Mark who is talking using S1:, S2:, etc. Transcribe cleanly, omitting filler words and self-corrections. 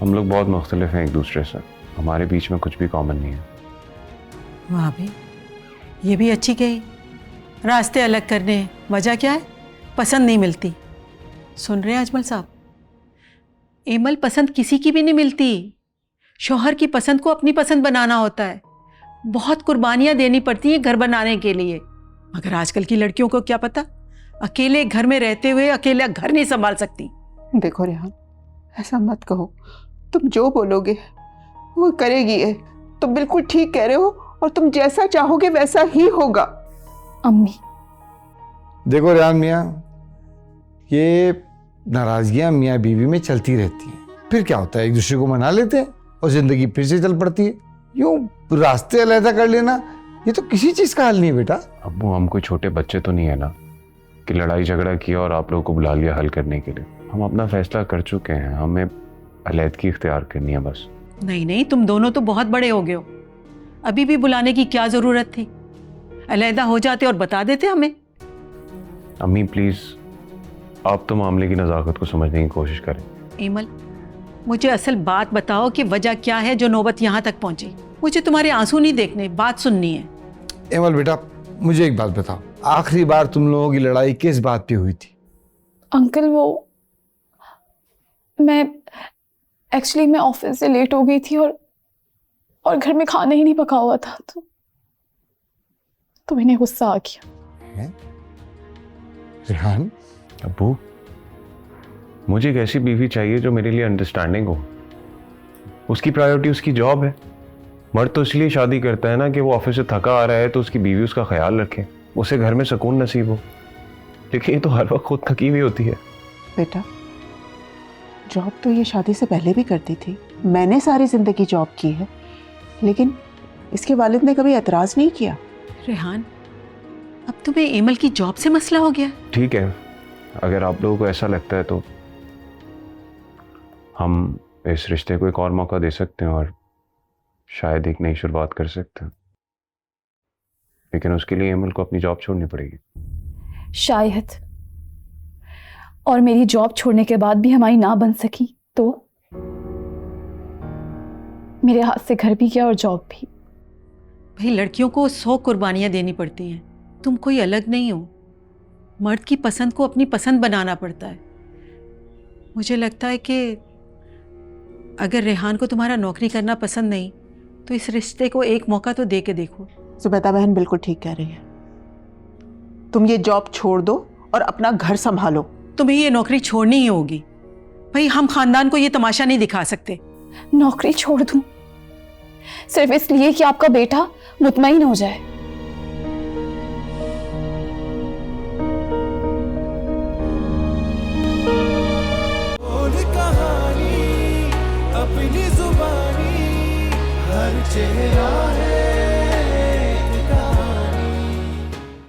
S1: हम लोग बहुत मुख्तलिफ हैं एक दूसरे से, हमारे बीच में कुछ भी कॉमन नहीं है।
S2: वाह भी, ये भी अच्छी कही। रास्ते अलग करने, वजह क्या है? पसंद नहीं मिलती। सुन रहे हैं अजमल साहब, एमल पसंद किसी की भी नहीं मिलती। शौहर की पसंद को अपनी पसंद बनाना होता है। बहुत कुर्बानियां देनी पड़ती हैं घर बनाने के लिए। मगर आजकल की लड़कियों को क्या पता, अकेले घर में रहते हुए अकेला घर नहीं संभाल सकती।
S3: देखो रेहान, ऐसा मत कहो। तुम जो बोलोगे वो करेगी है। तुम बिल्कुल ठीक कह रहे हो और तुम जैसा चाहोगे वैसा ही होगा।
S4: अम्मी
S5: देखो रेहान मियाँ, ये नाराजगियां मियाँ बीवी में चलती रहती हैं। फिर क्या होता है, एक दूसरे को मना लेते हैं और जिंदगी फिर से चल पड़ती है। यूं रास्ते अलग कर लेना, ये तो किसी चीज का हल नहीं है बेटा।
S1: अब्बू, हम कोई छोटे बच्चे तो नहीं है ना कि लड़ाई झगड़ा किया और आप लोगों को बुला लिया हल करने के लिए। हम अपना फैसला कर चुके हैं, हमें अलैदगी इख्तियार करनी है बस।
S2: नहीं नहीं, तुम दोनों तो बहुत बड़े हो गए हो, अभी भी बुलाने की क्या जरूरत थी? अलहदा हो जाते और बता देते हमें।
S1: अम्मी प्लीज, आप तो मामले की नज़ाकत को समझने की कोशिश करें।
S2: एमल, मुझे असल बात बताओ कि वजह क्या है जो नौबत यहाँ तक पहुंची। मुझे तुम्हारे आंसू नहीं देखने, बात सुननी है।
S5: एमल बेटा, मुझे एक बात बताओ, आखिरी बार तुम लोगों की लड़ाई किस बात पे हुई थी?
S4: अंकल, वो मैं ऑफिस से लेट हो गई थी और घर में खाना ही नहीं पका हुआ था, तो मैंने गुस्सा आ गया।
S5: रेहान,
S1: अब्बू, मुझे एक ऐसी बीवी चाहिए जो मेरे लिए अंडरस्टैंडिंग हो। उसकी प्रायोरिटी उसकी जॉब है। मर्द तो इसलिए शादी करता है ना कि वो ऑफिस से थका आ रहा है तो उसकी बीवी उसका ख्याल रखे, उसे घर में सुकून नसीब हो। लेकिन ये तो हर वक्त खुद थकी हुई होती है।
S3: बेटा, जॉब तो ये शादी से पहले भी करती थी। मैंने सारी जिंदगी जॉब की है, लेकिन इसके वालिद ने कभी एतराज नहीं किया।
S2: रेहान, अब तुम्हें एमल की जॉब से मसला हो गया?
S1: ठीक है, अगर आप लोगों को ऐसा लगता है तो हम इस रिश्ते को एक और मौका दे सकते हैं और शायद एक नई शुरुआत कर सकते हैं। लेकिन उसके लिए एमल को अपनी जॉब छोड़नी पड़ेगी।
S4: शायद, और मेरी जॉब छोड़ने के बाद भी हमारी ना बन सकी तो मेरे हाथ से घर भी गया और जॉब भी।
S2: भाई, लड़कियों को 100 कुर्बानियां देनी पड़ती हैं। तुम कोई अलग नहीं हो। मर्द की पसंद को अपनी पसंद बनाना पड़ता है। मुझे लगता है कि अगर रेहान को तुम्हारा नौकरी करना पसंद नहीं तो इस रिश्ते को एक मौका तो दे के देखो।
S3: जुबैदा बहन बिल्कुल ठीक कह रही है। तुम ये जॉब छोड़ दो और अपना घर संभालो।
S2: तुम्हें ये नौकरी छोड़नी ही होगी। भाई, हम खानदान को ये तमाशा नहीं दिखा सकते।
S4: नौकरी छोड़ दूं सिर्फ इसलिए कि आपका बेटा मुतमईन हो जाए?
S6: कहानी अपनी जुबानी, हर चेहरा